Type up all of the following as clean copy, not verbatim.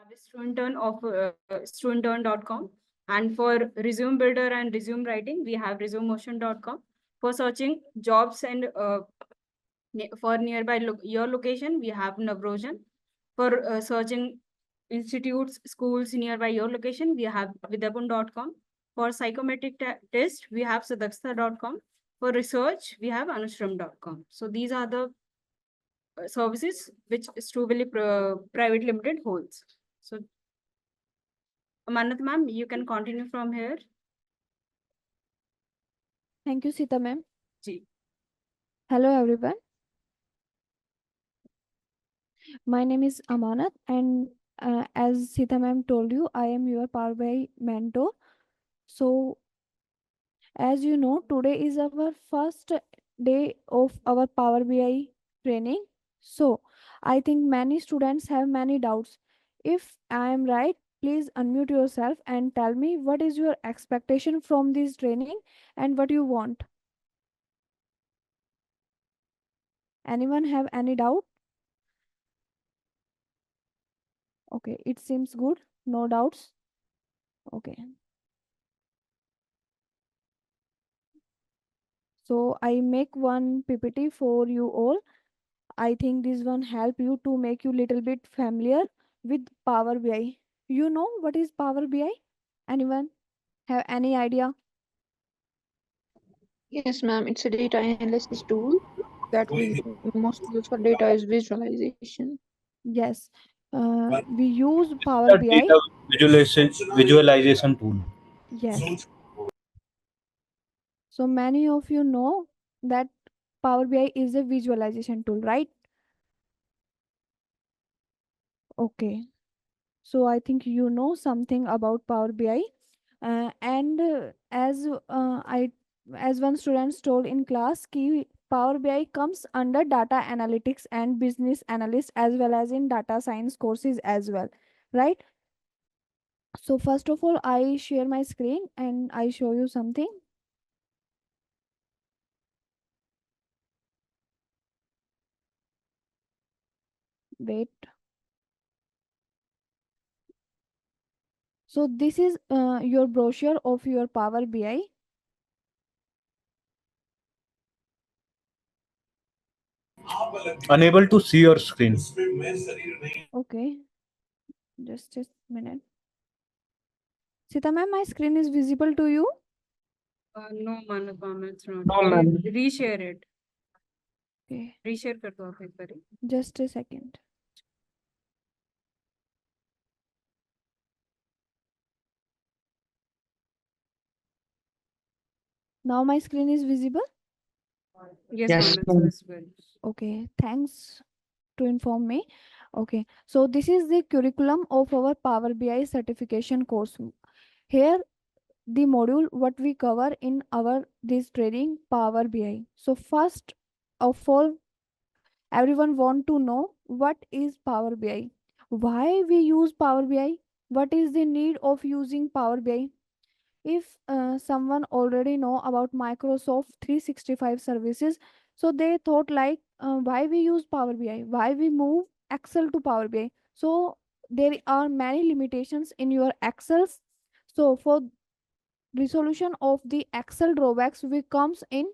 have StudentEarn of studentearn.com. And for resume builder and resume writing, we have resumemotion.com. For searching jobs and for nearby your location, we have Navrojan. For searching institutes, schools nearby your location, we have vidapun.com. For psychometric test, we have sadakstha.com. For research, we have anushram.com. So these are the services which Struvely Private Limited holds. So, Amanat ma'am, you can continue from here. Thank you, Sita ma'am. Ji. Hello, everyone. My name is Amanat, and as Sita ma'am told you, I am your Power BI mentor. So, as you know, today is our first day of our Power BI training. So, I think many students have many doubts. If I am right, please unmute yourself and tell me what is your expectation from this training and what you want. Anyone have any doubt? Okay, it seems good. No doubts. Okay. So I make one PPT for you all. I think this one help you to make you little bit familiar with Power BI. You know what is Power BI? Anyone have any idea? Yes, ma'am. It's a data analysis tool that we most use for data is visualization. Yes. We use Power The BI. data visualization tool. Yes. So many of you know that Power BI is a visualization tool, right? Okay. So I think you know something about Power BI. And as one student told in class, Power BI comes under data analytics and business analyst as well as in data science courses as well, right? So first of all, I share my screen and I show you something. Wait. So this is your brochure of your Power BI. Unable to see your screen. Okay. Just a minute. Sita ma'am, my screen is visible to you? No, Manapam, it's not. No, ma'am. Reshare it. Okay. Reshare कर दो आप एक बारी. Just a second. Now my screen is visible? Yes, Yes, ma'am, ma'am. it's visible. Okay, thanks to inform me. Okay, so this is the curriculum of our Power BI certification course. Here, the module what we cover in our this training Power BI. So first of all, everyone want to know what is Power BI, why we use Power BI, what is the need of using Power BI. If someone already know about Microsoft 365 services, so they thought like why we use Power BI, why we move Excel to Power BI. So there are many limitations in your Excels. So for resolution of the Excel drawbacks we comes in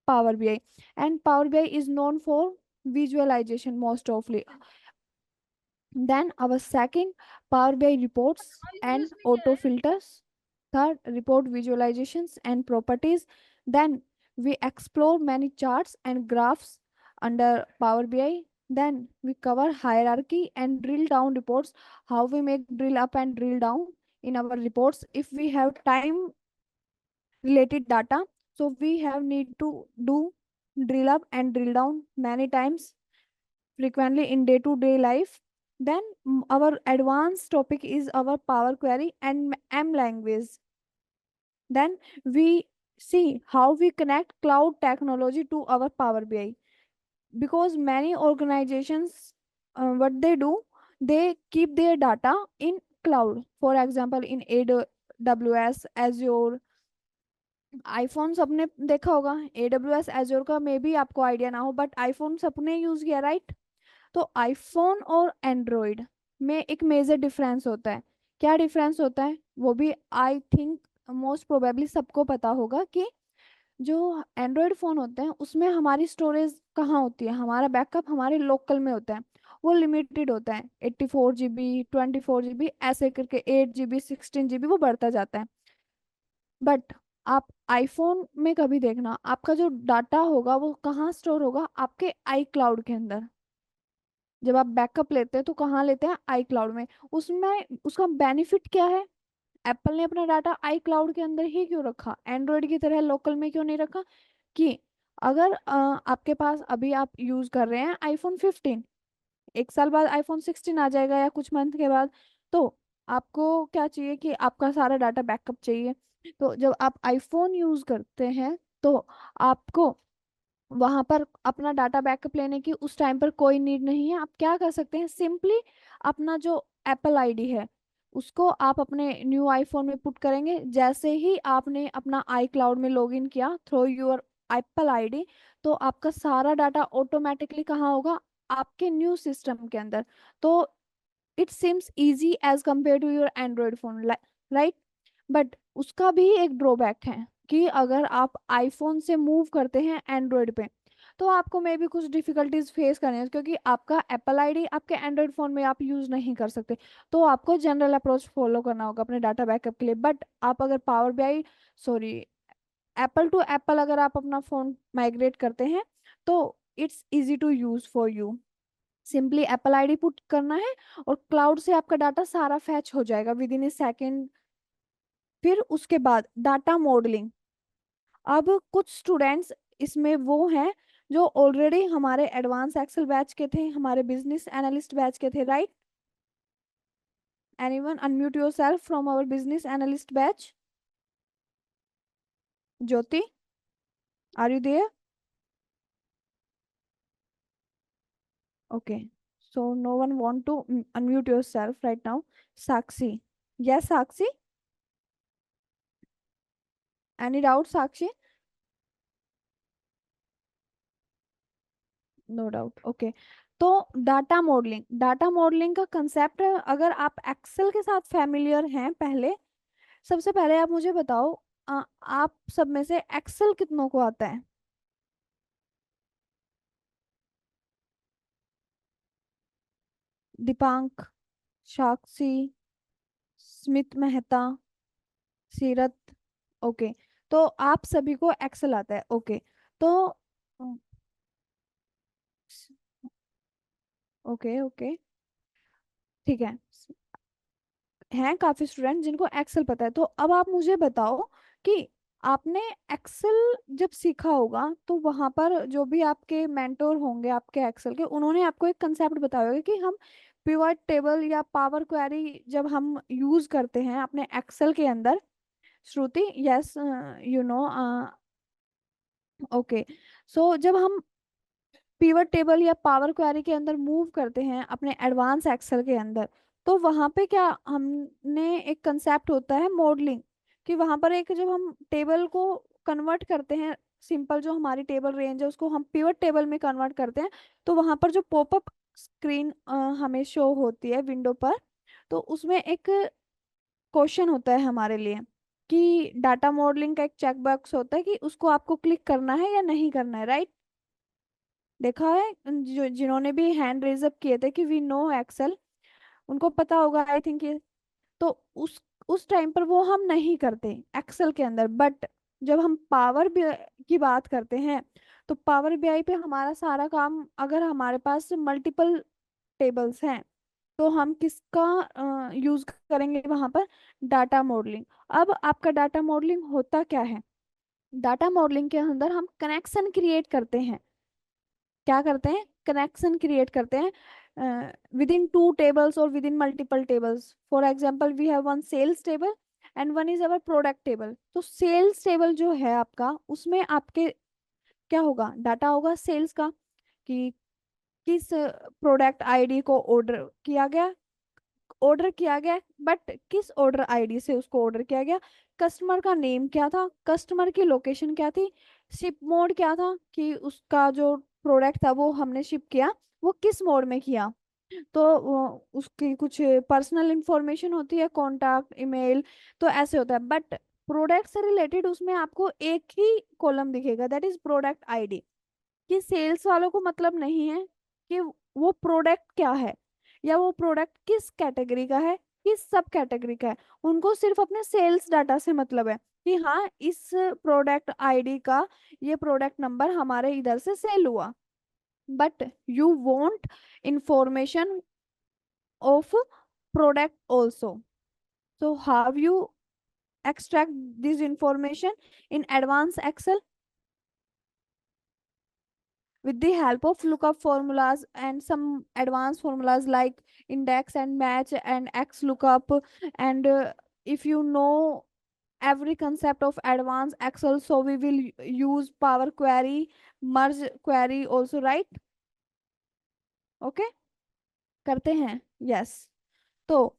Power BI, and Power BI is known for visualization most often. Then our second, Power BI reports and auto filters. Third, report visualizations and properties. Then we explore many charts and graphs under Power BI. Then we cover hierarchy and drill down reports, how we make drill up and drill down in our reports. If we have time related data, so we have need to do drill up and drill down many times frequently in day to day life. Then our advanced topic is our Power Query and M language. Then we see how we connect cloud technology to our Power BI, because many organizations what they do, they keep their data in cloud, for example in AWS, Azure. IPhone सबने देखा होगा, AWS Azure का मे भी आपको idea ना हो, but iPhone सबने use किया, राइट? तो आईफोन और एंड्रॉइड में एक मेजर डिफरेंस होता है। क्या डिफरेंस होता है वो भी आई थिंक मोस्ट प्रोबेबली सबको पता होगा कि जो एंड्रॉयड फ़ोन होते हैं उसमें हमारी स्टोरेज कहाँ होती है, हमारा बैकअप हमारे लोकल में होता है, वो लिमिटेड होता है। 84 GB, 24 GB ऐसे करके 8 GB, 16 GB वो बढ़ता जाता है। बट आप आईफोन में कभी देखना आपका जो डाटा होगा वो कहाँ स्टोर होगा, आपके आई क्लाउड के अंदर। जब आप बैकअप लेते हैं तो कहाँ लेते हैं, आई क्लाउड में। उसमें उसका बेनिफिट क्या है, एप्पल ने अपना डाटा आई क्लाउड के अंदर ही क्यों रखा, एंड्रॉयड की तरह लोकल में क्यों नहीं रखा? कि अगर आपके पास अभी आप यूज कर रहे हैं iPhone 15, 1 साल बाद iPhone 16 आ जाएगा या कुछ मंथ के बाद, तो आपको क्या चाहिए कि आपका सारा डाटा बैकअप चाहिए। तो जब आप आईफोन यूज करते हैं तो आपको वहां पर अपना डाटा बैकअप लेने की उस टाइम पर कोई नीड नहीं है। आप क्या कर सकते हैं, सिंपली अपना जो एप्पल आईडी है उसको आप अपने न्यू आईफोन में पुट करेंगे। जैसे ही आपने अपना आई क्लाउड में लॉगिन किया थ्रू योर एप्पल आईडी, तो आपका सारा डाटा ऑटोमेटिकली कहाँ होगा, आपके न्यू सिस्टम के अंदर। तो it seems easy as compare to your Android phone, right. But उसका भी एक ड्रॉबैक है कि अगर आप आईफोन से मूव करते हैं एंड्रॉयड पे तो आपको मे भी कुछ डिफिकल्टीज फेस करनी है, क्योंकि आपका एप्पल आईडी आपके एंड्रॉयड फोन में आप यूज नहीं कर सकते। तो आपको जनरल अप्रोच फॉलो करना होगा अपने डाटा बैकअप के लिए। बट आप अगर power BI, sorry, Apple to Apple अगर आप अपना फोन माइग्रेट करते हैं तो it's easy to use for you. Simply Apple ID put करना है और क्लाउड से आपका डाटा सारा फैच हो जाएगा विद इन ए सेकेंड। फिर उसके बाद डाटा मॉडलिंग। अब कुछ स्टूडेंट्स इसमें वो हैं जो ऑलरेडी हमारे एडवांस एक्सेल बैच के थे, हमारे बिजनेस एनालिस्ट बैच के थे, right. Anyone unmute yourself from our business analyst batch? Jyoti, are you there? Okay, so no one want to unmute yourself right now. Sakshi, yes, Sakshi, any doubt, Sakshi? No doubt. Okay, तो data modelling का concept, अगर आप Excel के साथ familiar हैं पहले, सबसे पहले आप मुझे बताओ, आप सब में से एक्सेल कितनों को आता है? दीपांक, साक्षी, स्मित मेहता, सीरत। ओके, तो आप सभी को एक्सेल आता है। ओके, तो ओके ओके, ठीक है। हैं काफी स्टूडेंट जिनको एक्सेल पता है। तो अब आप मुझे बताओ कि आपने एक्सेल जब सीखा होगा तो वहां पर जो भी आपके मेंटोर होंगे आपके एक्सेल के, उन्होंने आपको एक कंसेप्ट बताया होगा कि हम पिवट टेबल या पावर क्वेरी जब हम यूज करते हैं अपने एक्सेल के अंदर। श्रुति, यस, यू नो, ओके। सो जब हम पिवट टेबल या पावर क्वेरी के अंदर मूव करते हैं अपने एडवांस एक्सेल के अंदर, तो वहां पे क्या हमने एक कंसेप्ट होता है मॉडलिंग, कि वहां पर एक जब हम टेबल को कन्वर्ट करते हैं, सिंपल जो हमारी टेबल रेंज है उसको हम पिवट टेबल में कन्वर्ट करते हैं, तो वहां पर जो पॉपअप स्क्रीन हमें शो होती है विंडो पर, तो उसमें एक क्वेश्चन होता है हमारे लिए कि डाटा मॉडलिंग का एक चेक बॉक्स होता है कि उसको आपको क्लिक करना है या नहीं करना है, राइट। देखा है जो जिन्होंने भी हैंड रेज अप किए थे कि वी नो एक्सेल, उनको पता होगा आई थिंक ये। तो उस टाइम पर वो हम नहीं करते एक्सेल के अंदर। बट जब हम पावर बीआई की बात करते हैं तो पावर बीआई पे हमारा सारा काम, अगर हमारे पास मल्टीपल टेबल्स हैं तो हम किसका यूज करेंगे वहां पर, डाटा मॉडलिंग। अब आपका डाटा मॉडलिंग होता क्या है, डाटा मॉडलिंग के अंदर हम कनेक्शन क्रिएट करते हैं। क्या करते हैं, कनेक्शन क्रिएट करते हैं विद इन टू टेबल्स और with in multiple tables. For example we have one sales table and one is our product table. तो सेल्स टेबल जो है आपका, उसमें आपके क्या होगा, डाटा होगा सेल्स का, कि किस प्रोडक्ट आईडी को ऑर्डर किया गया, बट किस ऑर्डर आईडी से उसको ऑर्डर किया गया, कस्टमर का नेम क्या था, कस्टमर की लोकेशन क्या थी, शिप मोड क्या था, कि उसका जो प्रोडक्ट था वो हमने शिप किया वो किस मोड में किया, तो उसकी कुछ पर्सनल इंफॉर्मेशन होती है, कॉन्टैक्ट, ईमेल, तो ऐसे होता है। बट प्रोडक्ट से रिलेटेड उसमें आपको एक ही कॉलम दिखेगा, दैट इज प्रोडक्ट आईडी। कि सेल्स वालों को मतलब नहीं है कि वो प्रोडक्ट क्या है या वो प्रोडक्ट किस कैटेगरी का है, किस सब कैटेगरी का है। उनको सिर्फ अपने सेल्स डाटा से मतलब है कि हाँ इस प्रोडक्ट आईडी का ये प्रोडक्ट नंबर हमारे इधर से सेल हुआ। But you want information of product also. So how you extract this information in advanced Excel? With the help of lookup formulas and some advanced formulas like index and match and XLOOKUP. And if you know every concept of advanced Excel, so we will use Power Query, merge query also, right? Okay, करते हैं, yes. तो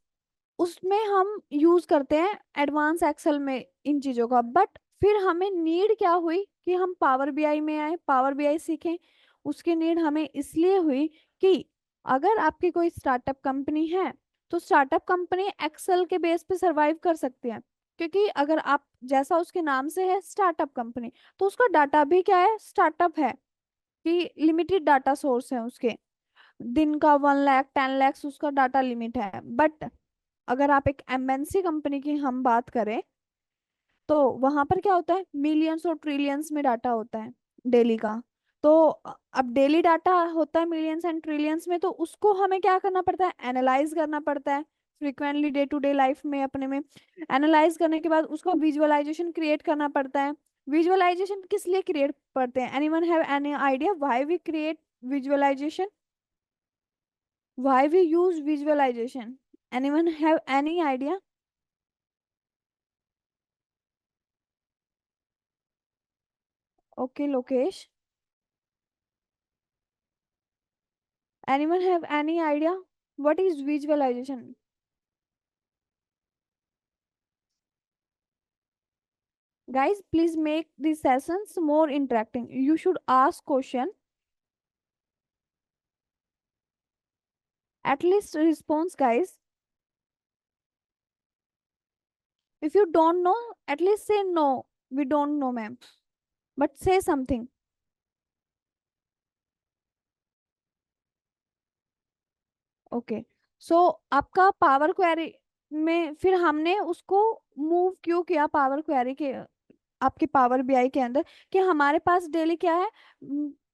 उसमें हम use करते हैं advance Excel में इन चीजों का। बट फिर हमें नीड क्या हुई कि हम पावर बीआई में आए, पावर बीआई सीखें। उसकी नीड हमें इसलिए हुई कि अगर आपकी कोई स्टार्टअप कंपनी है तो स्टार्टअप कंपनी एक्सेल के बेस पे सरवाइव कर सकती है। क्योंकि अगर आप, जैसा उसके नाम से है स्टार्टअप कंपनी, तो उसका डाटा भी क्या है, स्टार्टअप है। कि लिमिटेड डाटा सोर्स है उसके, दिन का 1 लाख 10 लाख उसका डाटा लिमिट है। बट अगर आप एक एमएनसी कंपनी की हम बात करें तो वहां पर क्या होता है, मिलियंस और ट्रिलियंस में डाटा होता है डेली का। तो अब डेली डाटा होता है मिलियंस एंड ट्रिलियंस में, तो उसको हमें क्या करना पड़ता है, एनालाइज करना पड़ता है frequently day to day life में अपने में। एनालाइज करने के बाद उसका विजुअलाइजेशन क्रिएट करना पड़ता है। विजुअलाइजेशन किस लिए क्रिएट करते हैं, anyone have any idea why we create visualization, why we use visualization? Anyone have any idea? Okay, Lokesh. Anyone have any idea what is visualization? Guys, please make these sessions more interacting. You should ask question, at least response, guys. If you don't know, at least say no. We don't know, ma'am. But say something. Okay, so आपका power query में फिर हमने उसको move क्यों किया power query के आपके power BI के अंदर, कि हमारे पास डेली क्या है,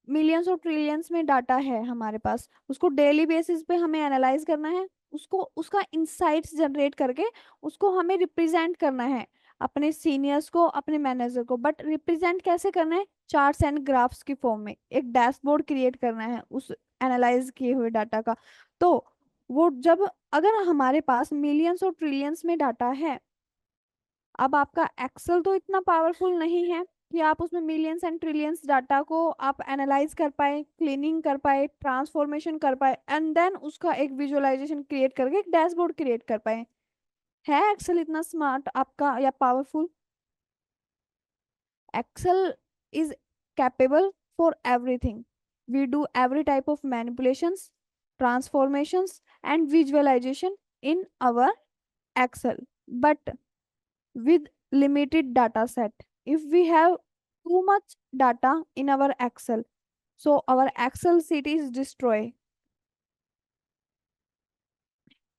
मिलियंस और ट्रिलियंस में डाटा है हमारे पास। उसको डेली बेसिस पे हमें एनालाइज करना है, उसको उसका इंसाइट्स जनरेट करके उसको हमें रिप्रेजेंट करना है अपने सीनियर्स को, अपने मैनेजर को। बट रिप्रेजेंट कैसे करना है, चार्ट्स एंड ग्राफ्स की फॉर्म में एक डैशबोर्ड क्रिएट करना है उस एनालाइज किए हुए डाटा का। तो वो जब, अगर हमारे पास मिलियंस और ट्रिलियंस में डाटा है, अब आपका एक्सेल तो इतना पावरफुल नहीं है कि आप उसमें मिलियंस एंड ट्रिलियंस डाटा को आप एनालाइज कर पाए, क्लीनिंग कर पाए, ट्रांसफॉर्मेशन कर पाए, एंड देन उसका एक विजुअलाइजेशन क्रिएट करके एक डैशबोर्ड क्रिएट कर पाए। है एक्सेल इतना स्मार्ट आपका या powerful? Excel is capable for everything. We do every type of manipulations, transformations, and visualization in our Excel. But with limited data set, if we have too much data in our Excel, so our Excel sheet is destroyed.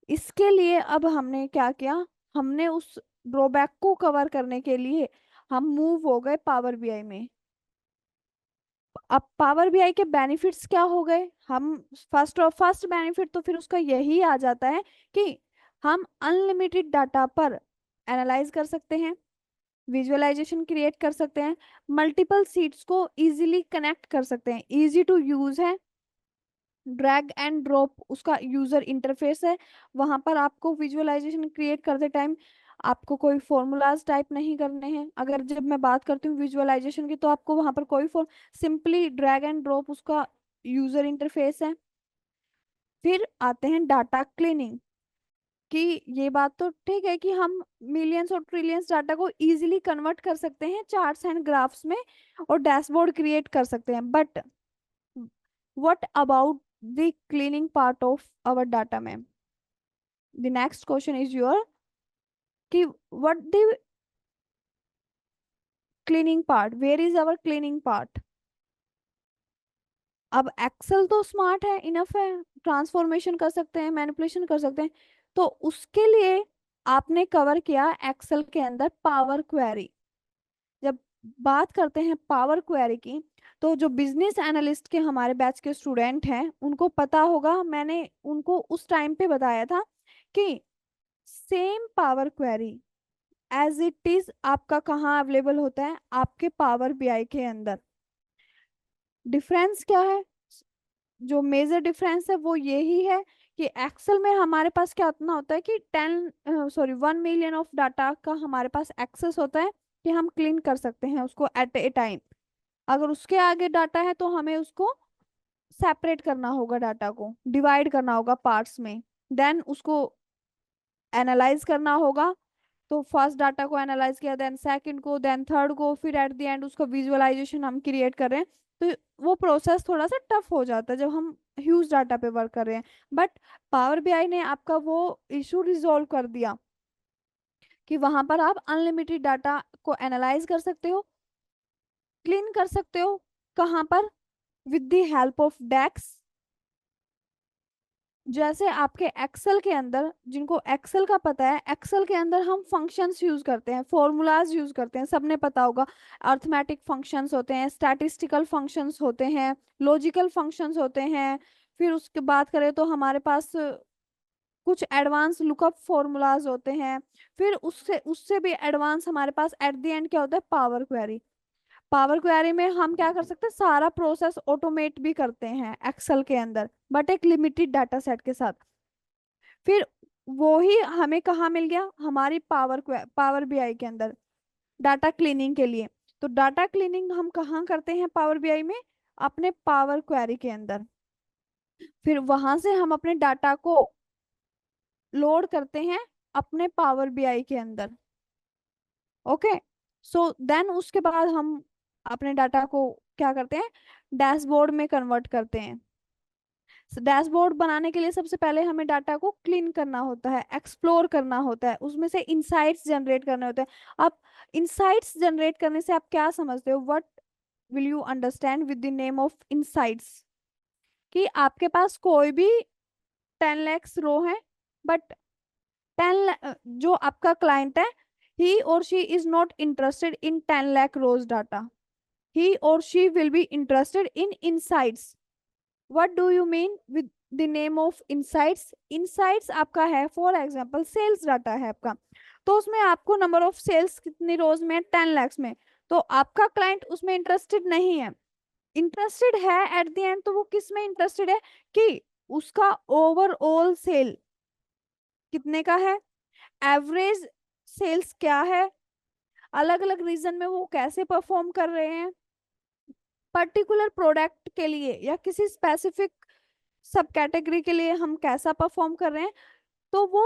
इसके लिए अब हमने क्या किया, हमने उस drawback को cover करने के लिए हम मूव हो गए पावर बीआई में। अब पावर बीआई के बेनिफिट्स क्या हो गए, हम फर्स्ट बेनिफिट तो फिर उसका यही आ जाता है कि हम अनलिमिटेड डाटा पर एनालाइज कर सकते हैं, विजुअलाइजेशन क्रिएट कर सकते हैं, मल्टीपल सीट्स को इजीली कनेक्ट कर सकते हैं, इजी टू यूज है, ड्रैग एंड ड्रॉप उसका यूजर इंटरफेस है। वहां पर आपको विजुअलाइजेशन क्रिएट करते टाइम आपको कोई फॉर्मूलाज टाइप नहीं करने हैं। अगर जब मैं बात करती हूँ विजुअलाइजेशन की, तो आपको वहां पर कोई सिंपली ड्रैग एंड ड्रॉप उसका यूजर इंटरफेस है। फिर आते हैं डाटा क्लीनिंग, कि ये बात तो ठीक है कि हम मिलियंस और ट्रिलियंस डाटा को इजीली कन्वर्ट कर सकते हैं चार्ट्स एंड ग्राफ्स में और डैशबोर्ड क्रिएट कर सकते हैं। But what about the cleaning part of our data, ma'am. The next question is your कि what the cleaning part, where is our cleaning part? अब एक्सेल तो स्मार्ट है, enough है, ट्रांसफॉर्मेशन कर सकते हैं, मैनिपुलेशन कर सकते हैं, तो उसके लिए आपने कवर किया एक्सेल के अंदर पावर क्वेरी। जब बात करते हैं पावर क्वेरी की, तो जो बिजनेस एनालिस्ट के हमारे बैच के स्टूडेंट हैं उनको पता होगा, मैंने उनको उस टाइम पे बताया था कि same power query as it is आपका कहाँ अवेलेबल होता है, आपके पावर बीआई के अंदर। डिफरेंस क्या है? जो मेजर डिफरेंस है वो यही है कि एक्सेल में हमारे पास क्या उतना होता है कि 1 मिलियन ऑफ डाटा का हमारे पास एक्सेस होता है कि हम क्लीन कर सकते हैं उसको एट ए टाइम। अगर उसके आगे डाटा है तो हमें उसको सेपरेट करना होगा, डाटा को डिवाइड करना होगा पार्ट्स में, देन उसको एनालाइज करना होगा। तो फर्स्ट डाटा को एनालाइज किया, देन सेकंड को, देन थर्ड को, फिर एट द एंड उसका विजुअलाइजेशन हम क्रिएट कर रहे हैं। तो वो प्रोसेस थोड़ा सा टफ हो जाता है जब हम ह्यूज डाटा पे वर्क कर रहे हैं। बट पावर बीआई ने आपका वो इशू रिजॉल्व कर दिया कि वहां पर आप अनलिमिटेड डाटा को एनालाइज कर सकते हो, क्लीन कर सकते हो। कहाँ पर? विद द हेल्प ऑफ डेक्स। जैसे आपके एक्सेल के अंदर, जिनको एक्सेल का पता है, एक्सेल के अंदर हम फंक्शंस यूज करते हैं, फॉर्मूलाज यूज करते हैं, सबने पता होगा। अर्थमेटिक फंक्शंस होते हैं, स्टैटिस्टिकल फंक्शंस होते हैं, लॉजिकल फंक्शंस होते हैं। फिर उसके बात करें तो हमारे पास कुछ एडवांस लुकअप फॉर्मूलाज होते हैं। फिर उससे उससे भी एडवांस हमारे पास एट द एंड क्या होता है? Power query. पावर क्वेरी में हम क्या कर सकते हैं? सारा प्रोसेस ऑटोमेट भी करते हैं एक्सेल के अंदर, बट एक लिमिटेड डाटा सेट के साथ। फिर वो ही हमें कहाँ मिल गया? हमारी पावर बीआई के अंदर डाटा क्लीनिंग के लिए। तो डाटा क्लीनिंग हम कहाँ करते हैं पावर बीआई में? अपने पावर क्वेरी के अंदर। फिर वहां से हम अपने डाटा को लोड करते हैं अपने पावर बीआई के अंदर। ओके, सो देन उसके बाद हम अपने डाटा को क्या करते हैं? डैशबोर्ड में कन्वर्ट करते हैं। डैशबोर्ड बनाने के लिए सबसे पहले हमें डाटा को क्लीन करना होता है, एक्सप्लोर करना होता है, उसमें से इंसाइट्स जनरेट करने होते हैं। अब इंसाइट्स जनरेट करने से आप क्या समझते हो? What will you understand with the name of insights? कि आपके पास कोई भी 10 lakhs रो है, बट 10 जो आपका क्लाइंट है, he or she is not interested in 10 lakh rows data. He or she will be interested in insights. What do you mean with the name of insights? Insights आपका है, for example sales data है आपका, तो उसमें आपको number of sales कितनी रोज में? 10 lakhs में। तो आपका क्लाइंट उसमें इंटरेस्टेड नहीं है। इंटरेस्टेड है एट द एंड, तो वो किस में इंटरेस्टेड है? कि उसका ओवरऑल सेल कितने का है, एवरेज सेल्स क्या है, अलग अलग रीजन में वो कैसे परफॉर्म कर रहे हैं, पर्टिकुलर प्रोडक्ट के लिए या किसी स्पेसिफिक सब कैटेगरी के लिए हम कैसा परफॉर्म कर रहे हैं। तो वो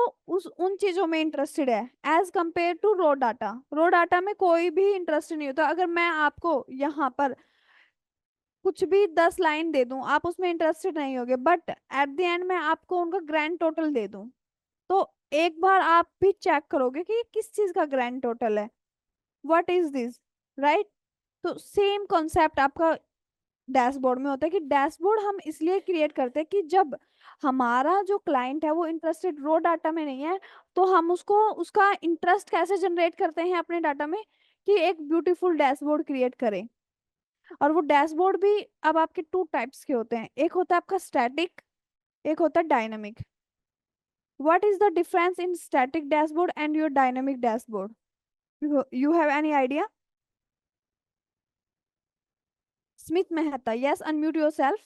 उन चीजों में इंटरेस्टेड है as compare to raw data. Raw data में कोई भी इंटरेस्ट नहीं होता। अगर मैं आपको यहाँ पर कुछ भी 10 लाइन दे दूं, आप उसमें इंटरेस्टेड नहीं होगे, बट एट द एंड में आपको उनका ग्रैंड टोटल दे दूं, तो एक बार आप भी चेक करोगे कि किस चीज का ग्रैंड टोटल है, व्हाट इज दिस, राइट? तो सेम कॉन्सेप्ट आपका डैशबोर्ड में होता है कि डैशबोर्ड हम इसलिए क्रिएट करते हैं कि जब हमारा जो क्लाइंट है वो इंटरेस्टेड रो डाटा में नहीं है, तो हम उसको उसका इंटरेस्ट कैसे जनरेट करते हैं अपने डाटा में, कि एक ब्यूटीफुल डैशबोर्ड क्रिएट करें। और वो डैशबोर्ड भी अब आपके 2 टाइप्स के होते हैं, एक होता है आपका स्टैटिक, एक होता है dynamic. What is the difference in static dashboard and your dynamic dashboard? You have any idea? Smith Mehta, yes, unmute yourself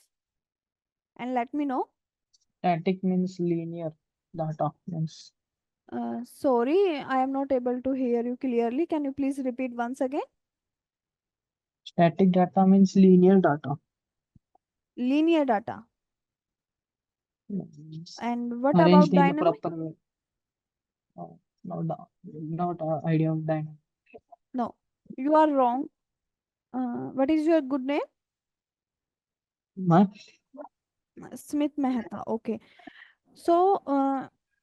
and let me know. Static means linear data means Sorry, I am not able to hear you clearly. Can you please repeat once again? static data means linear data. Linear data. Means And what about arranged in a dynamic? proper way. Not idea of dynamic. No, you are wrong. What is your good name? My Smith Mehta. Okay. So,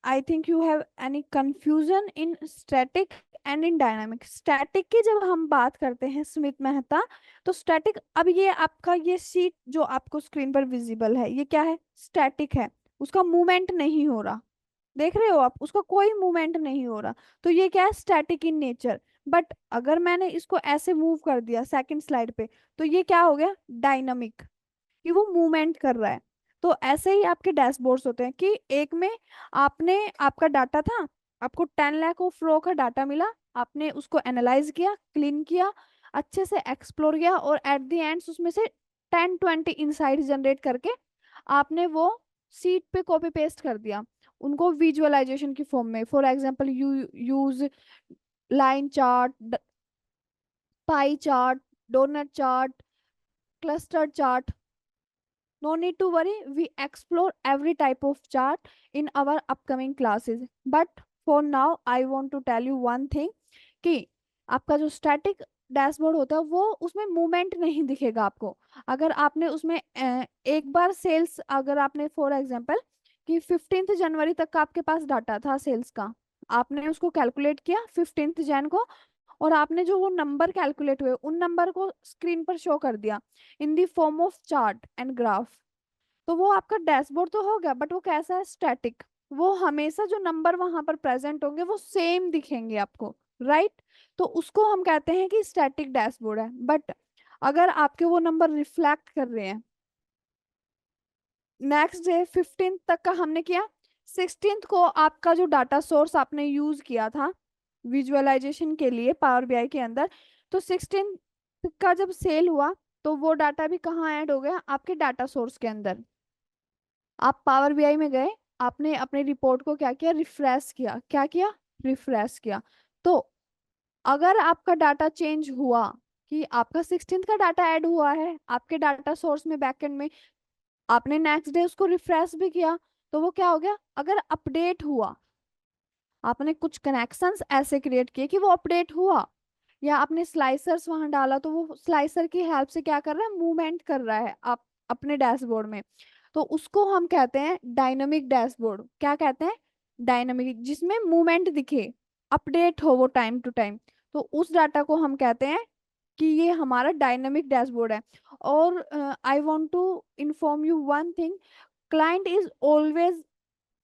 I think you have any confusion in static and in dynamic. Static की जब हम बात करते हैं Smith Mehta, तो static, अब ये आपका ये शीट जो आपको स्क्रीन पर विजिबल है, ये क्या है? स्टैटिक है, उसका मूवमेंट नहीं हो रहा। देख रहे हो आप, उसका कोई मूवमेंट नहीं हो रहा, तो ये क्या है? Static in nature. बट अगर मैंने इसको ऐसे मूव कर दिया सेकंड स्लाइड पे, तो ये क्या हो गया? डायनामिक, कि वो मूवमेंट कर रहा है। तो ऐसे ही आपके डैशबोर्ड्स होते हैं कि एक में आपने, आपका डाटा था, आपको 10 लाख ऑफ रो का डाटा मिला, आपने उसको एनालाइज किया, क्लीन किया, अच्छे से एक्सप्लोर किया, और एट द एंड उसमें से 10-20 इंसाइट जनरेट करके आपने वो सीट पे कॉपी पेस्ट कर दिया, उनको विजुअलाइजेशन की फॉर्म में। For example you use line chart, pie chart, donut chart, cluster chart. No need to worry, we explore every type of chart in our upcoming classes. But for now I want to tell you one thing, कि आपका जो static dashboard होता है वो, उसमें movement नहीं दिखेगा आपको। अगर आपने उसमें एक बार सेल्स, अगर आपने फॉर एग्जांपल कि 15 जनवरी तक का आपके पास डाटा था सेल्स का, आपने उसको कैलकुलेट किया 15 जन को, और आपने जो वो नंबर कैलकुलेट हुए उन नंबर को स्क्रीन पर शो कर दिया in the form of chart and graph, तो वो आपका डैशबोर्ड तो हो गया, बट वो कैसा है? स्टैटिक। वो हमेशा जो नंबर वहां पर प्रेजेंट होंगे वो सेम दिखेंगे आपको, राइट? तो उसको हम कहते हैं कि स्टैटिक डैशबोर्ड है। बट अगर आपके वो नंबर रिफ्लेक्ट कर रहे हैं, नेक्स्ट डे 15 तक का हमने किया, 16 को आपका जो डाटा सोर्स आपने यूज किया था विजुअलाइजेशन के लिए पावर बीआई के अंदर, तो 16 का जब सेल हुआ, तो वो डाटा भी कहाँ ऐड हो गया? आपके डाटा सोर्स के अंदर। आप पावर बीआई में गए, आपने अपने रिपोर्ट को क्या किया? रिफ्रेश किया। क्या किया? रिफ्रेश किया। तो अगर आपका डाटा चेंज हुआ, कि आपका 16 का डाटा ऐड हुआ है आपके डाटा सोर्स में बैकएंड में, आपने नेक्स्ट डे उसको रिफ्रेश भी किया, तो वो क्या हो गया? अगर अपडेट हुआ, आपने कुछ कनेक्शंस ऐसे क्रिएट किए कि वो अपडेट हुआ, या आपने स्लाइसर्स वहां डाला, तो वो स्लाइसर की हेल्प से क्या कर रहा है? मूवमेंट कर रहा है आप अपने डैशबोर्ड में, तो उसको हम कहते हैं डायनामिक डैशबोर्ड। क्या कहते हैं? डायनामिक, जिसमें मूवमेंट दिखे, अपडेट हो वो टाइम टू टाइम, तो उस डाटा को हम कहते हैं कि ये हमारा डायनामिक डैशबोर्ड है। और I want to inform you one thing, client is always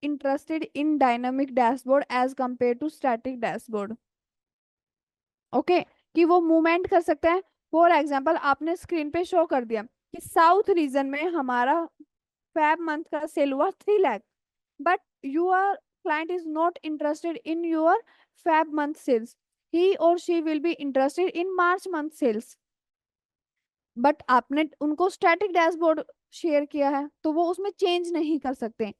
interested in dynamic dashboard as compared to static dashboard. Okay, कि वो मूवमेंट कर सकते हैं। फॉर एग्जांपल आपने स्क्रीन पे शो कर दिया कि साउथ रीजन में हमारा फेब मंथ का सेल हुआ 3 lakh, but your client is not interested in your Feb month sales, he और she will be interested in March month sales. But आपने उनको स्टैटिक डैशबोर्ड शेयर किया है, तो वो उसमें चेंज नहीं कर सकते,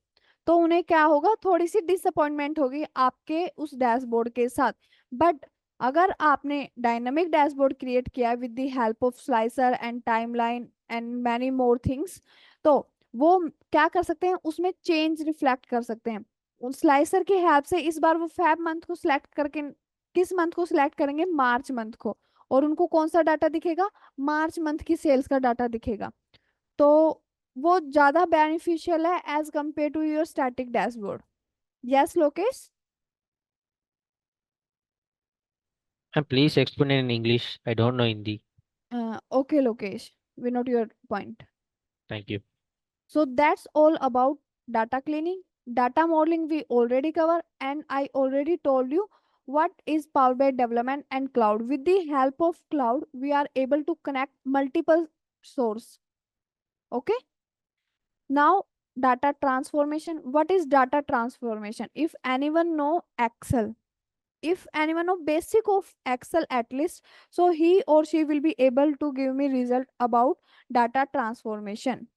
तो उन्हें क्या होगा? थोड़ी सी डिसअपॉइंटमेंट होगी आपके उस डैशबोर्ड के साथ। बट अगर आपने डायनामिक डैशबोर्ड क्रिएट किया with the help of slicer and timeline and many more things, तो वो क्या कर सकते हैं? उसमें चेंज रिफ्लेक्ट कर सकते हैं। उस स्लाइसर की हेल्प से इस बार वो फेब मंथ को सिलेक्ट करके, किस मंथ को सिलेक्ट करेंगे? मार्च मंथ को, और उनको कौन सा डाटा दिखेगा? मार्च मंथ की सेल्स का डाटा दिखेगा। तो वो ज्यादा बेनिफिशियल है as compare to your static dashboard. Yes Lokesh? And please explain in English. I don't know Hindi. Okay Lokesh, we note your point. Thank you. So that's all about data cleaning. Data modeling we already cover, and I already told you what is Power BI development and cloud. With the help of cloud, we are able to connect multiple source. Okay. Now data transformation. What is data transformation? If anyone know Excel, if anyone know basic of Excel at least, so he or she will be able to give me result about data transformation.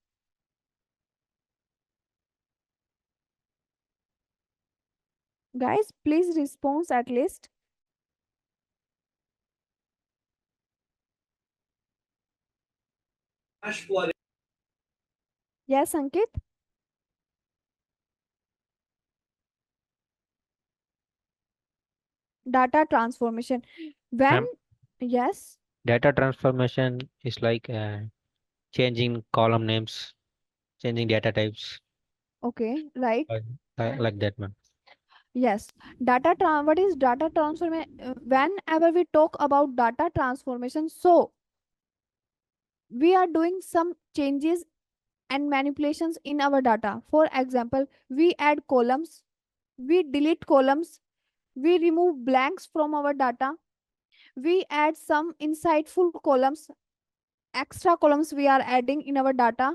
Guys, please respond at least. Yes, Ankit. Data transformation. When, Ma'am, yes, data transformation is like changing column names changing data types, Okay, right. like that, ma'am. Yes. What is data transformation? Whenever we talk about data transformation, so we are doing some changes and manipulations in our data. For example, we add columns, we delete columns, we remove blanks from our data, we add some insightful columns, extra columns we are adding in our data.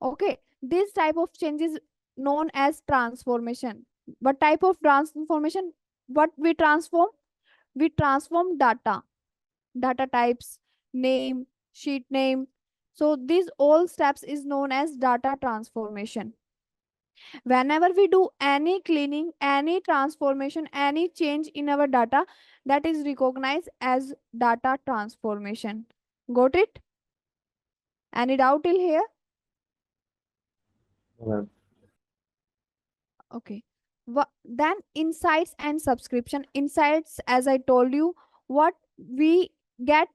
Okay, this type of change is known as transformation. What type of transformation? What we transform? We transform data types, name, sheet name. So these all steps is known as data transformation. Whenever we do any cleaning, any transformation, any change in our data, that is recognized as data transformation. Got it? Any doubt till here? Okay. Then insights and subscription. Insights, as I told you, what we get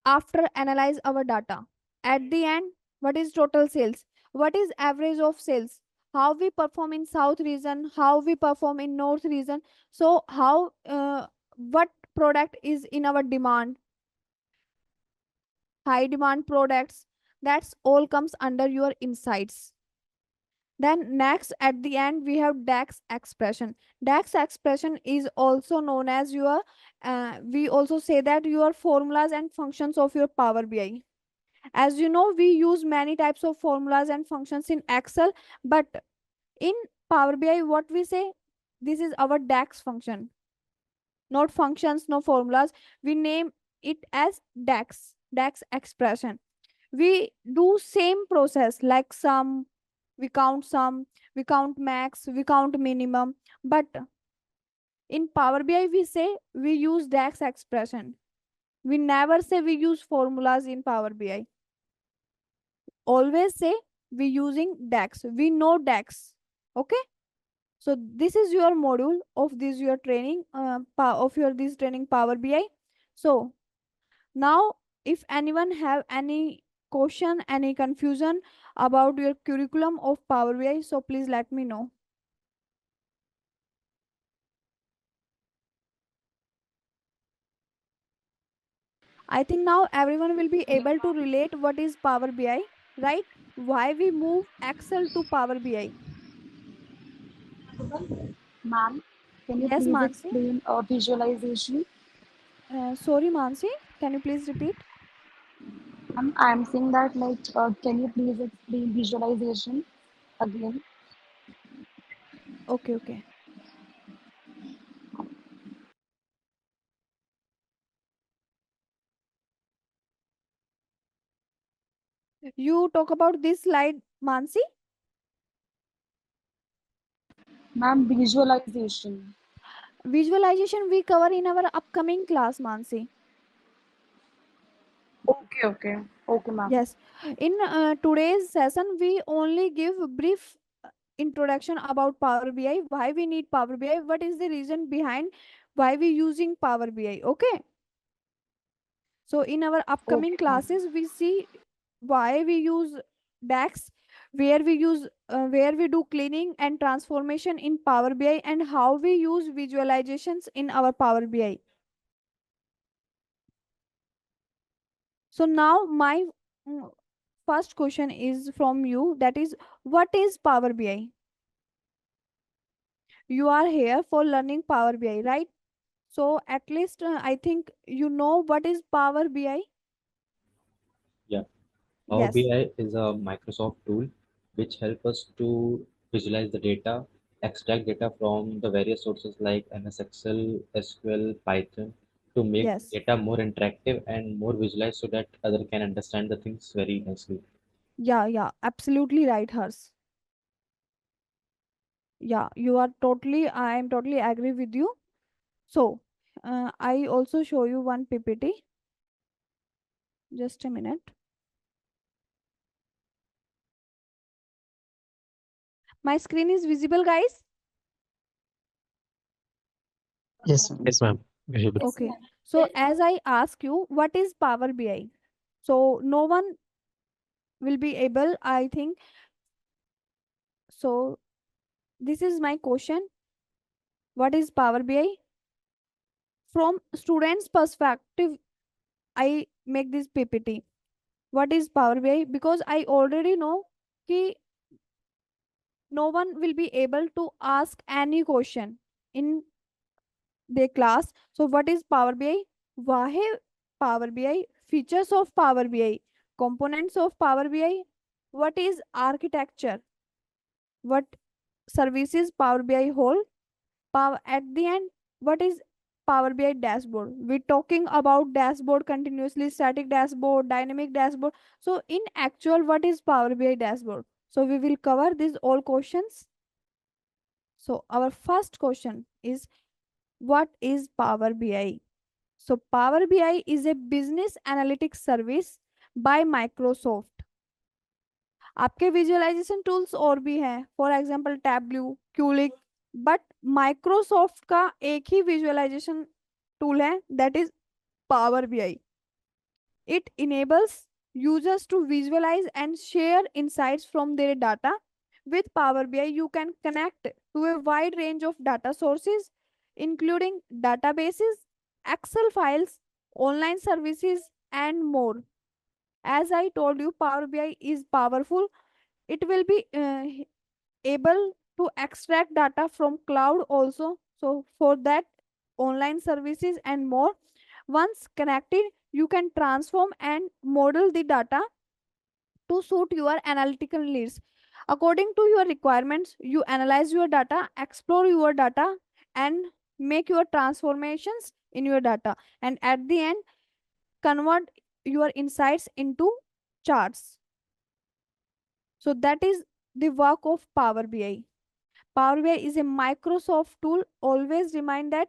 after analyze our data. At the end, what is total sales? What is average of sales? How we perform in south region, how we perform in north region. So how what product is in our demand, high demand products. That's all comes under your insights. Then next at the end we have DAX expression. DAX expression is also known as your, we also say that your formulas and functions of your Power BI. As you know, we use many types of formulas and functions in Excel, but in Power BI, what we say, this is our DAX function. Not functions, no formulas. We name it as DAX expression. We do same process like sum, we count max, we count minimum, but in Power BI we say we use DAX expression. We never say we use formulas in Power BI. Always say we using DAX. We know DAX. Okay. So this is your module of this your training of your this training Power BI. So now if anyone have any question, any confusion about your curriculum of Power BI, so please let me know. I think now everyone will be able to relate what is Power BI, right? Why we move Excel to Power BI. Ma'am, can you Yes, please Mansi. explain visualization? Sorry, Mansi, can you please repeat? I'm saying that can you please explain visualization again? Okay, okay. You talk about this slide, Mansi? Ma'am, visualization. Visualization we cover in our upcoming class, Mansi. Okay, ma'am. Yes. In today's session, we only give brief introduction about Power BI, why we need Power BI, what is the reason behind why we using Power BI. Okay. So in our upcoming Okay, ma'am. classes, we see why we use DAX, where we do cleaning and transformation in Power BI, and how we use visualizations in our Power BI. So now my first question is from you, that is, what is Power BI? You are here for learning Power BI, right? So at least I think you know what is Power BI. Yeah. Power Yes. BI is a Microsoft tool which helps us to visualize the data, extract data from the various sources like MS Excel, SQL, Python to make Yes. data more interactive and more visualized so that other can understand the things very nicely. Yeah, absolutely right, Hers. Yeah, I am totally agree with you. So I also show you one PPT. Just a minute. My screen is visible, guys? Yes, ma'am. Yes, ma'am. Visible. Okay. So as I ask you, what is Power BI? So no one will be able, I think. So this is my question. What is Power BI? From students' perspective, I make this PPT. What is Power BI? Because I already know कि no one will be able to ask any question in their class. So what is Power BI? Why Power BI? Features of Power BI, components of Power BI, what is architecture, what services Power BI hold, power at the end, what is Power BI dashboard. We're talking about dashboard continuously, static dashboard, dynamic dashboard. So in actual, what is Power BI dashboard? So we will cover these all questions. So our first question is, what is Power BI? So Power BI is a business analytics service by Microsoft. आपके visualization tools और भी हैं, for example Tableau, Qlik, but Microsoft का एक ही visualization tool है, that is power BI. It enables users to visualize and share insights from their data. With Power BI, you can connect to a wide range of data sources, including databases, Excel files, online services, and more. As I told you, Power BI is powerful. It will be able to extract data from cloud also. So for that, online services and more. Once connected, you can transform and model the data to suit your analytical needs. According to your requirements, you analyze your data, explore your data, and make your transformations in your data. And at the end, convert your insights into charts. So that is the work of Power BI. Power BI is a Microsoft tool. Always remind that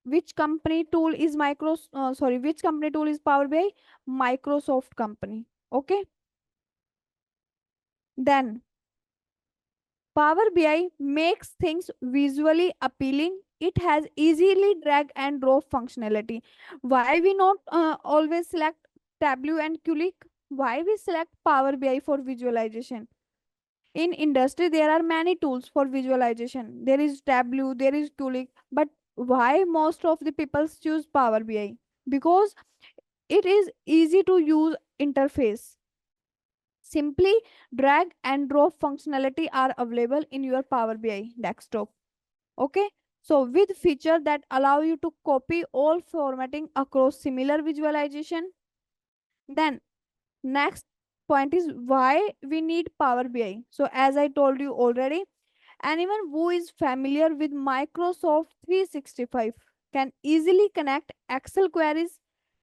which company tool is which company tool is Power BI? Microsoft company. Okay. Then Power BI makes things visually appealing. It has easily drag and drop functionality. Why we not always select Tableau and Qlik? Why we select Power BI for visualization? In industry, there are many tools for visualization. There is Tableau, there is Qlik, but why most of the people choose Power BI? Because it is easy to use interface. Simply drag and drop functionality are available in your Power BI desktop. Okay. So with feature that allow you to copy all formatting across similar visualization. Then next point is why we need Power BI. So as I told you already, anyone who is familiar with Microsoft 365 can easily connect Excel queries,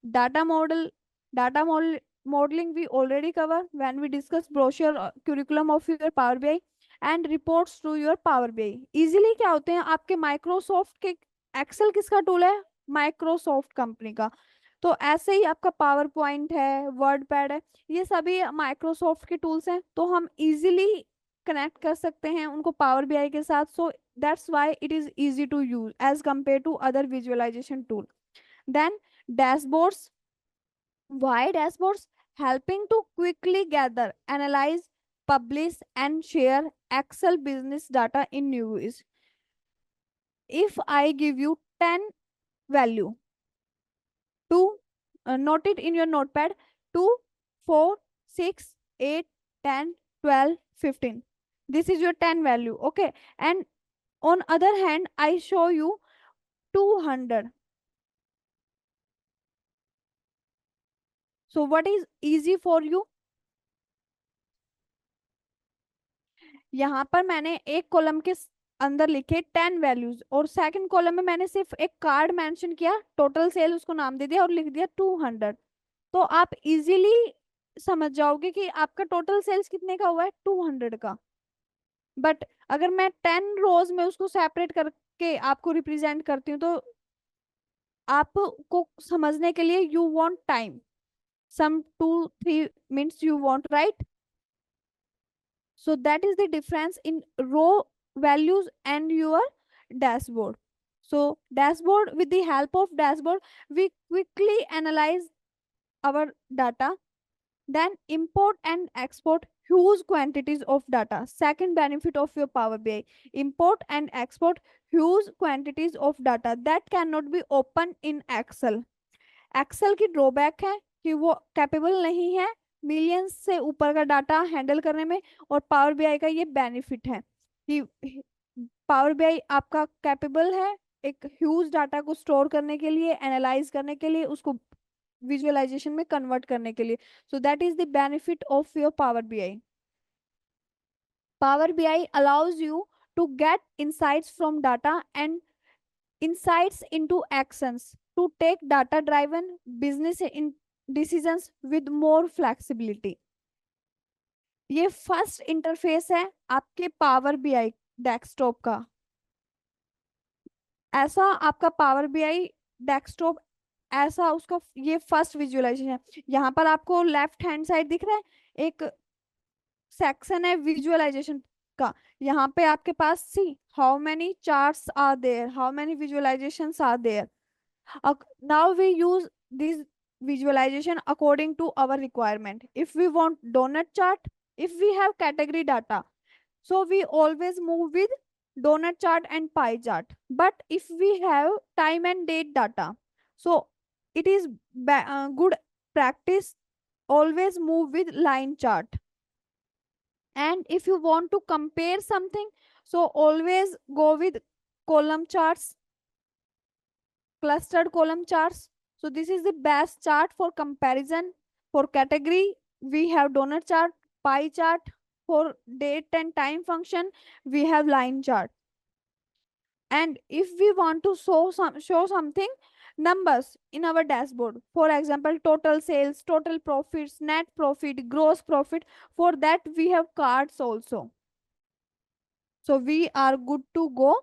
data modeling we already cover when we discuss brochure curriculum of your Power BI, and reports to your Power BI. Easily क्या होते हैं आपके Microsoft के, Excel किसका tool है? Microsoft company का. तो ऐसे ही आपका पावर पॉइंट है, वर्ड पैड है, ये सभी माइक्रोसॉफ्ट के टूल्स हैं, तो हम इजीली कनेक्ट कर सकते हैं उनको पावर बीआई के साथ. So that's why it is easy to use as compare to other visualization tool. Then dashboards. Why dashboards? Helping to quickly gather, analyze, publish, and share Excel business data in new ways. If I give you 10 value, to note it in your notepad, 2, 4, 6, 8, 10, 12, 15. This is your 10 value. Okay. And on other hand, I show you 200. So what is easy for you? यहाँ पर मैंने एक column के अंदर लिखे 10 values और second column में मैंने सिर्फ एक कार्ड मेंशन किया, टोटल सेल उसको नाम दे दिया और लिख दिया 200. तो आप इजीली समझ जाओगे कि आपका टोटल सेल्स कितने का हुआ है, 200 का. बट अगर मैं 10 रोज में उसको सेपरेट करके आपको रिप्रेजेंट करती हूँ, तो आपको समझने के लिए you want time, some 2-3 minutes you want, right? So that is the difference in row values and your dashboard. So dashboard, with the help of dashboard, we quickly analyze our data, Then import and export huge quantities of data. Second benefit of your Power BI, import and export huge quantities of data that cannot be opened in Excel. Excel की drawback है कि वो capable नहीं है millions से ऊपर का data handle करने में, और पावर बीआई का ये बेनिफिट है कि पावर बीआई आपका कैपेबल है एक ह्यूज डाटा को स्टोर करने के लिए, एनालाइज करने के लिए, उसको विजुअलाइजेशन में कन्वर्ट करने के लिए. So that is the benefit of your power BI. Power BI allows you to get insights from data and insights into actions to take data driven business in decisions with more flexibility. ये first interface है आपके power BI desktop का. ऐसा आपका power BI desktop ऐसा उसका ये first visualisation है. यहाँ पर आपको लेफ्ट हैंड साइड दिख रहा है एक सेक्शन है विजुअलाइजेशन का. यहाँ पे आपके पास see how many charts are there, how many visualizations are there. Now we use this visualization according to our requirement. If we want donut chart, if we have category data, so we always move with donut chart and pie chart. But if we have time and date data, so it is good practice always move with line chart. And if you want to compare something, so always go with column charts, clustered column charts. So this is the best chart for comparison. For category, we have donut chart, pie chart. For date and time function, we have line chart. And if we want to show something, numbers in our dashboard, for example, total sales, total profits, net profit, gross profit, for that we have cards also. So we are good to go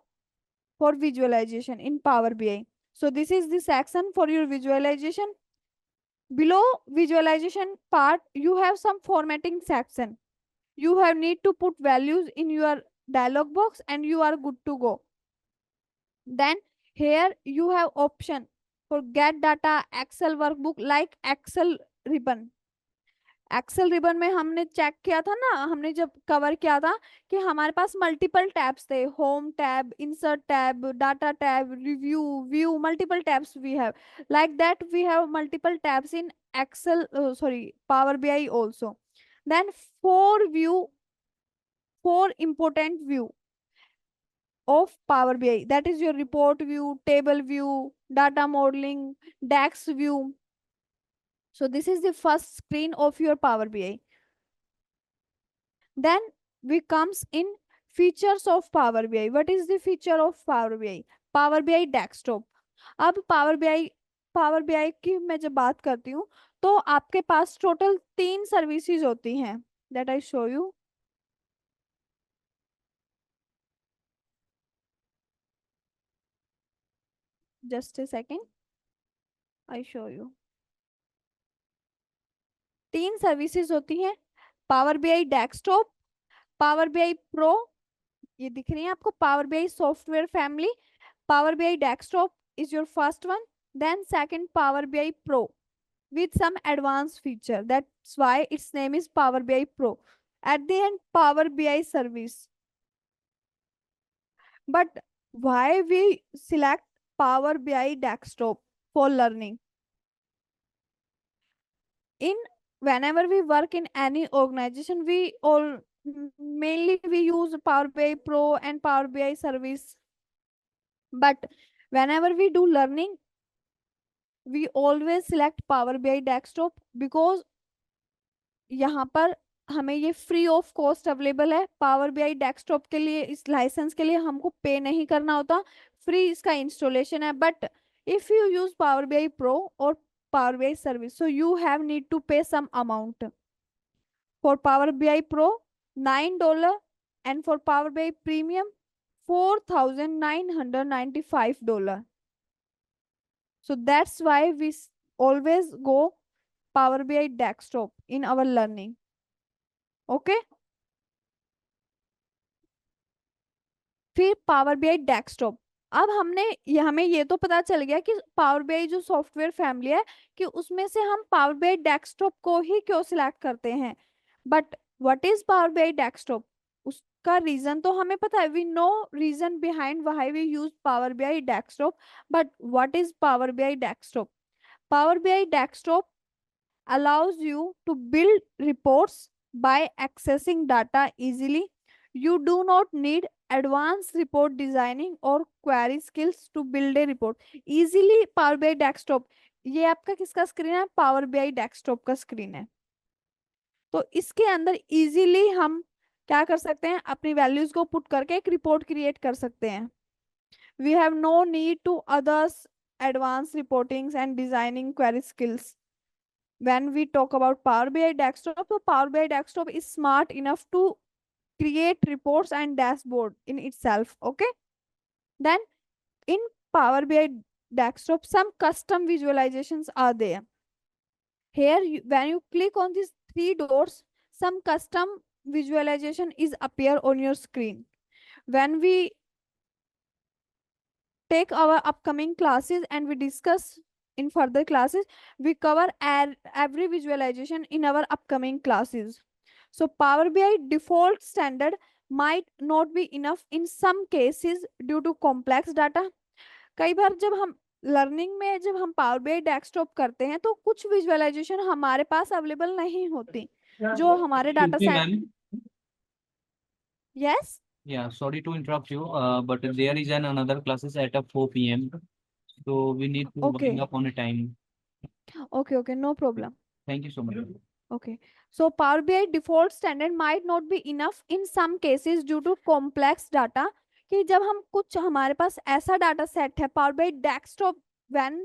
for visualization in Power BI. So this is the section for your visualization. Below visualization part, you have some formatting section. You have need to put values in your dialog box and you are good to go. Then here you have option for get data, Excel workbook like Excel ribbon. Excel ribbon में हमने check किया था ना, हमने जब cover किया था कि हमारे पास मल्टीपल टैब्स थे, home tab, insert tab, data tab, review, view, multiple tabs we have. Like that we have multiple tabs in Excel, sorry, power BI also. Then four important view of Power BI, that is your report view, table view, data modeling, DAX view. So this is the first screen of your Power BI. Then we comes in features of Power BI. What is the feature of Power BI? Power BI desktop. अब Power BI की मैं जब बात करती हूँ तो आपके पास total 3 services होती हैं. That I show you. Just a second. I show you. 3 services होती हैं. Power BI desktop, power BI pro, ये दिख रही है आपको, power BI software family. Power BI desktop is your first one. Then second Power BI Pro with some advanced feature. That's why its name is Power BI Pro. At the end, Power BI service. But why we select Power BI desktop for learning? Whenever we work in any organization, we mainly use Power BI Pro and Power BI service. But whenever we do learning, we always select Power BI desktop because यहाँ पर हमें ये free of cost available है. Power BI desktop के लिए, इस licence के लिए हमको पे नहीं करना होता, फ्री इसका इंस्टॉलेशन है. But if you use power BI pro और power BI service, so you have need to pay some amount. For power BI pro $9 and for Power BI Premium $4,995. So that's why we always go Power BI desktop in our learning. Okay. फिर Power BI desktop. अब हमें ये तो पता चल गया कि power BI जो सॉफ्टवेयर फैमिली है कि उसमें से हम पावर बीआई डेस्कटॉप को ही क्यों सिलेक्ट करते हैं, but what is power BI desktop, उसका रीजन तो हमें पता है, we know reason behind why we use power BI desktop, but what is power BI desktop? Power BI desktop allows you to build reports by accessing data easily. You do not need advanced report designing or query skills to build a report easily. Power BI desktop, ये आपका किसका screen है? Power BI desktop का screen है। तो इसके अंदर easily हम क्या कर सकते हैं? अपनी वैल्यूज को पुट करके एक रिपोर्ट क्रिएट कर सकते हैं। We have no need to others advance reportings and designing query skills. When we talk about Power BI desktop, so Power BI desktop is smart enough to create reports and dashboard in itself. Okay. Then in Power BI desktop, some custom visualizations are there. Here, when you click on these three doors, some custom visualization is appear on your screen. When we take our upcoming classes and we discuss in further classes, we cover every visualization in our upcoming classes. So Power BI default standard might not be enough in some cases due to complex data. कई बार जब हम learning में जब हम power BI desktop करते हैं तो कुछ विजुअलाइजेशन हमारे पास अवेलेबल नहीं होती जो हमारे data set. Yes Yeah, sorry to interrupt you, but there is another classes at 4 p.m. So we need to Okay. wind up on a time. okay, no problem. Thank you so much. Okay, so Power BI default standard might not be enough in some cases due to complex data, कि जब हम कुछ हमारे पास ऐसा data set है Power BI desktop, when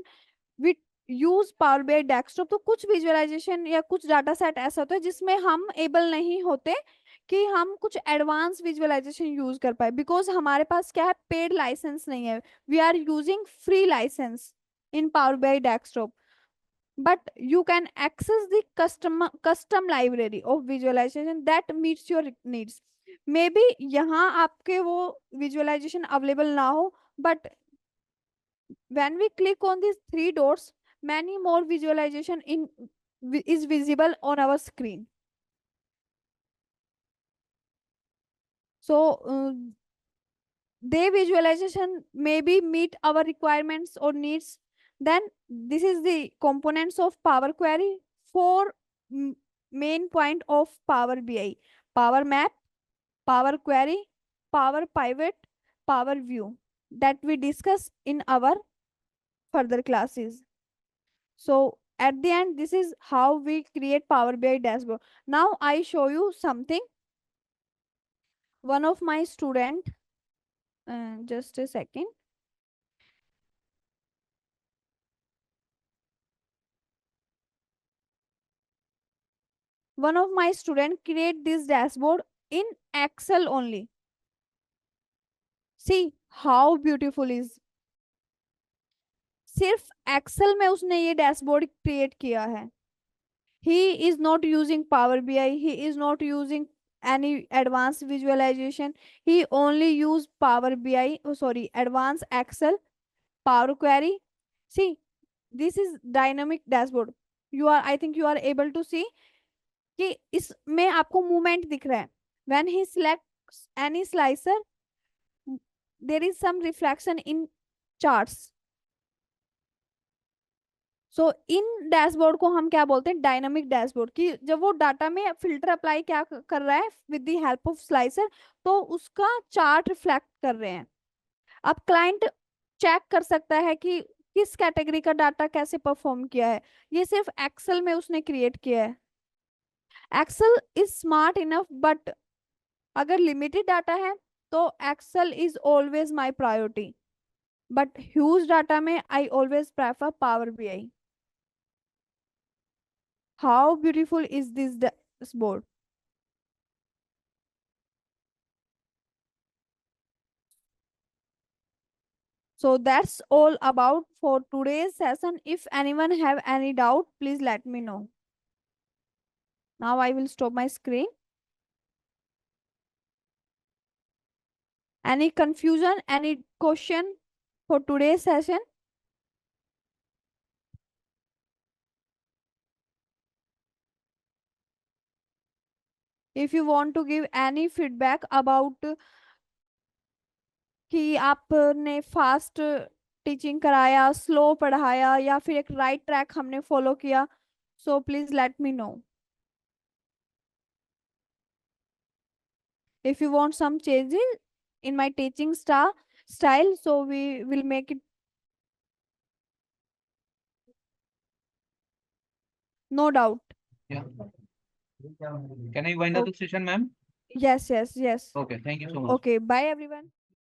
we use Power BI desktop, तो कुछ visualisation या कुछ डाटा सेट ऐसा होता है जिसमें हम एबल नहीं होते कि हम कुछ एडवांस विजुअलाइजेशन यूज कर पाए, बिकॉज हमारे पास क्या है, पेड लाइसेंस नहीं है, we are using free license in Power BI desktop. But you can access the custom library of visualization that meets your needs. Maybe यहाँ आपके वो visualization available ना हो, but when we click on these three dots, many more visualization is visible on our screen. So they visualization maybe meet our requirements or needs. Then this is the components of Power Query. Four main point of Power BI: Power Map, Power Query, Power Pivot, Power View, that we discuss in our further classes. So at the end, this is how we create Power BI dashboard. Now I show you something. One of my student, just a second. One of my student create this dashboard in Excel only. See how beautiful is. सिर्फ Excel में उसने ये dashboard create किया है. He is not using Power BI. He is not using any advanced visualization. He only use Power BI. Oh, sorry, advanced Excel, Power Query. See, this is dynamic dashboard. I think you are able to see कि इसमें आपको movement दिख रहा है. When he selects any slicer, there is some reflection in charts. So in dashboard को हम क्या बोलते हैं? Dynamic dashboard. कि जब वो डाटा में फिल्टर अप्लाई क्या कर रहा है with the help of slicer, तो उसका चार्ट रिफ्लेक्ट कर रहे हैं. अब क्लाइंट चेक कर सकता है कि किस कैटेगरी का डाटा कैसे परफॉर्म किया है. ये सिर्फ एक्सेल में उसने क्रिएट किया है. Excel is smart enough, but अगर लिमिटेड डाटा है तो Excel is always my priority, but huge data में I always prefer power BI. How beautiful is this dashboard? So that's all about for today's session. If anyone have any doubt, please let me know. Now I will stop my screen. Any confusion, any question? for today's session. If you want to give any feedback about कि आपने fast teaching कराया, slow पढ़ाया, या फिर एक right track हमने follow किया, so please let me know. If you want some changes in my teaching style, so we will make it. No doubt. Yeah. Can I wind up the session, ma'am? Yes, yes, yes. Okay, thank you so much. Okay, bye everyone.